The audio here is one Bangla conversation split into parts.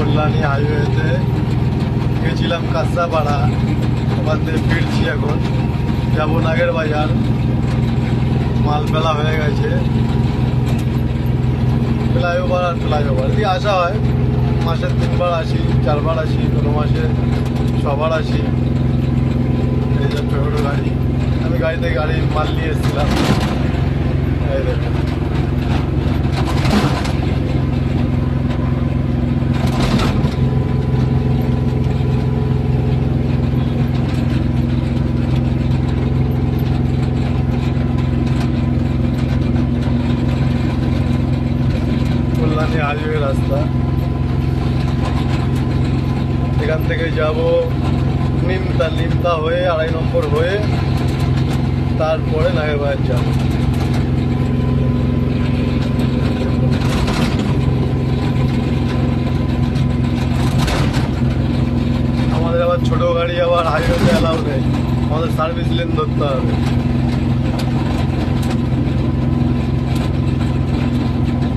কল্যাণী হাইওয়েতে গেছিলাম কাঁচরাপাড়া, ওখান থেকে ফিরছি এখন, যাবো নাগের বাজার। মাল ফেলা হয়ে গেছে। ফ্লাইওভার আর ফ্লাইওভার দিয়ে আসা হয়, মাসে 3বার আসি, 4বার আসি, কোনো মাসে 6বার আসি। এই যে ছোটো গাড়ি, আমি গাড়িতে মাল নিয়ে এসেছিলাম। এই দেখুন, কল্যাণী হাইওয়ে রাস্তা। এখান থেকে যাব নিমতা হয়ে 2.5 নম্বর হয়ে তারপরে নাগের বাজার যাব। আমাদের আবার ছোট গাড়ি আবার হাইওয়েতে অ্যালাউ নেই, আমাদের সার্ভিস লেন ধরতে হবে।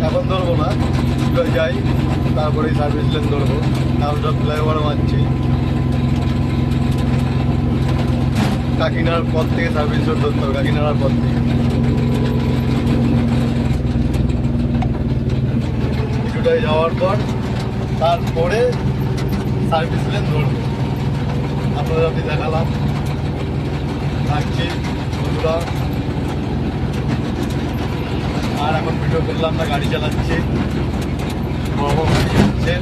এখন ধরবো না, যাই তারপরেই সার্ভিস লেন ধরবো, কারণ সব ফ্লাইওভার মারছি। কাকিনার পর থেকে সার্ভিস রোড ধরতে হবে, কাকিনাড়ার পর থেকে কিছুটাই যাওয়ার পর তারপরে সার্ভিস লেন ধরবো। আপনাদের আমি দেখালাম, থাকছি বন্ধুরা। আর এখন ভিডিও করলাম না, গাড়ি চালাচ্ছি, বড় গাড়ি যাচ্ছে।